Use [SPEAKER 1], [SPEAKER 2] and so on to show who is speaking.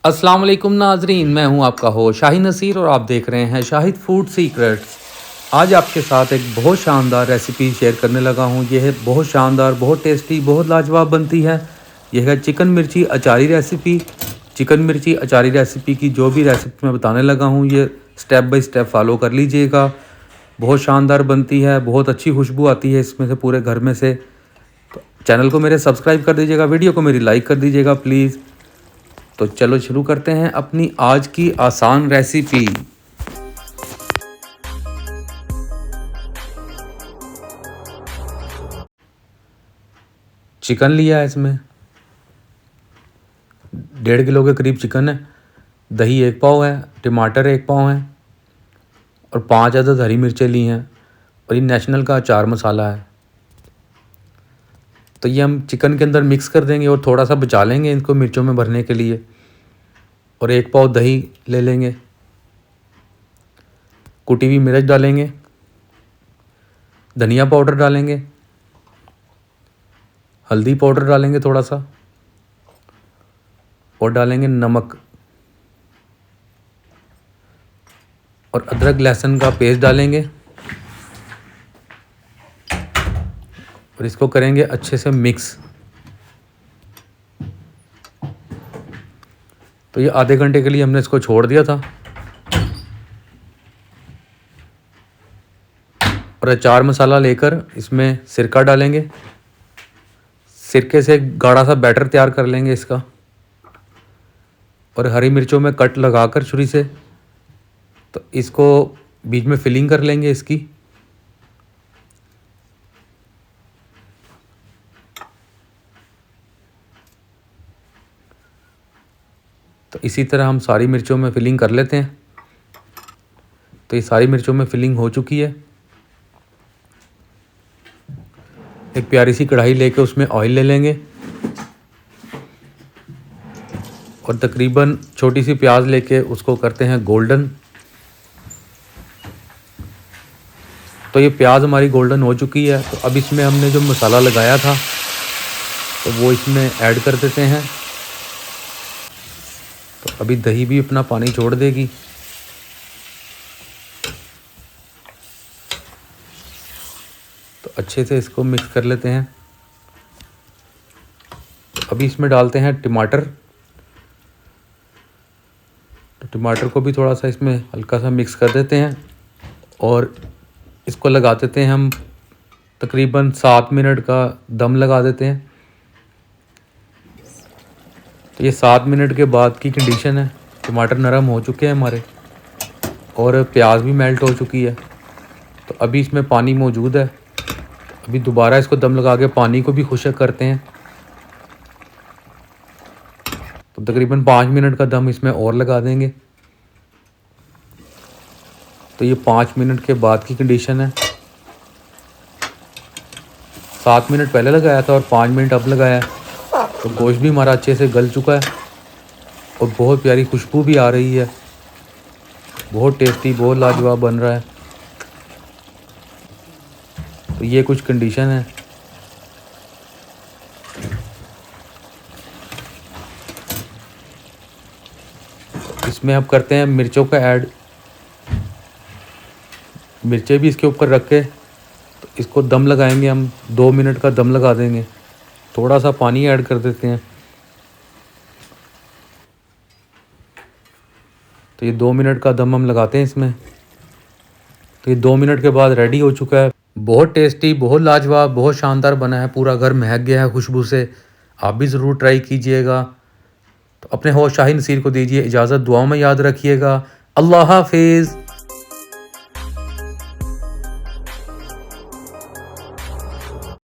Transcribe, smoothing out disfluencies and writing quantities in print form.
[SPEAKER 1] अस्सलाम वालेकुम नाजरीन, मैं हूं आपका होस्ट शाहिद नसीर और आप देख रहे हैं शाहिद फूड सीक्रेट्स। आज आपके साथ एक बहुत शानदार रेसिपी शेयर करने लगा हूं। यह है बहुत शानदार, बहुत टेस्टी, बहुत लाजवाब बनती है। यह है चिकन मिर्ची अचारी रेसिपी। चिकन मिर्ची अचारी रेसिपी की जो भी रेसिपी मैं बताने लगा हूं, ये स्टेप बाय स्टेप फॉलो कर लीजिएगा। बहुत शानदार बनती है, बहुत अच्छी खुशबू आती है इसमें से पूरे घर में से। तो चैनल को मेरे सब्सक्राइब कर दीजिएगा, वीडियो को मेरी लाइक कर दीजिएगा प्लीज़। तो चलो शुरू करते हैं अपनी आज की आसान रेसिपी। चिकन लिया है, इसमें 1.5 किलो के करीब चिकन है। दही 1 पाव है, टमाटर 1 पाव है और 5 अदद हरी मिर्चें ली हैं। और ये नेशनल का अचार मसाला है। तो ये हम चिकन के अंदर मिक्स कर देंगे और थोड़ा सा बचा लेंगे इनको मिर्चों में भरने के लिए। और 1 पाव दही ले लेंगे, कुटी हुई मिर्च डालेंगे, धनिया पाउडर डालेंगे, हल्दी पाउडर डालेंगे थोड़ा सा और डालेंगे नमक। और अदरक लहसुन का पेस्ट डालेंगे और इसको करेंगे अच्छे से मिक्स। तो ये आधे घंटे के लिए हमने इसको छोड़ दिया था। और अचार मसाला लेकर इसमें सिरका डालेंगे। सिरके से एक गाढ़ा सा बैटर तैयार कर लेंगे इसका। और हरी मिर्चों में कट लगाकर छुरी से तो इसको बीच में फिलिंग कर लेंगे इसकी। तो इसी तरह हम सारी मिर्चों में फिलिंग कर लेते हैं। तो ये सारी मिर्चों में फिलिंग हो चुकी है। एक प्यारी सी कढ़ाई लेके उसमें ऑयल ले लेंगे और तकरीबन छोटी सी प्याज लेके उसको करते हैं गोल्डन। तो ये प्याज हमारी गोल्डन हो चुकी है। तो अब इसमें हमने जो मसाला लगाया था तो वो इसमें ऐड कर देते हैं। तो अभी दही भी अपना पानी छोड़ देगी। तो अच्छे से इसको मिक्स कर लेते हैं। तो अभी इसमें डालते हैं टमाटर। तो टमाटर को भी थोड़ा सा इसमें हल्का सा मिक्स कर देते हैं और इसको लगा देते हैं हम तकरीबन 7 मिनट का दम लगा देते हैं। तो ये 7 मिनट के बाद की कंडीशन है। टमाटर नरम हो चुके हैं हमारे और प्याज भी मेल्ट हो चुकी है। तो अभी इसमें पानी मौजूद है। अभी दोबारा इसको दम लगा के पानी को भी खुश्क करते हैं। तो तकरीबन 5 मिनट का दम इसमें और लगा देंगे। तो ये 5 मिनट के बाद की कंडीशन है। 7 मिनट पहले लगाया था और 5 मिनट अब लगाया है। तो गोश्त भी हमारा अच्छे से गल चुका है और बहुत प्यारी खुशबू भी आ रही है। बहुत टेस्टी, बहुत लाजवाब बन रहा है। तो ये कुछ कंडीशन है। इसमें अब करते हैं मिर्चों का ऐड। मिर्चें भी इसके ऊपर रख के तो इसको दम लगाएंगे हम। 2 मिनट का दम लगा देंगे। थोड़ा सा पानी ऐड कर देते हैं। तो ये 2 मिनट का दम हम लगाते हैं इसमें। तो ये 2 मिनट के बाद रेडी हो चुका है। बहुत टेस्टी, बहुत लाजवाब, बहुत शानदार बना है। पूरा घर महक गया है खुशबू से। आप भी ज़रूर ट्राई कीजिएगा। तो अपने होस्ट शाहिद नसीर को दीजिए इजाज़त। दुआओं में याद रखिएगा। अल्लाह हाफिज़।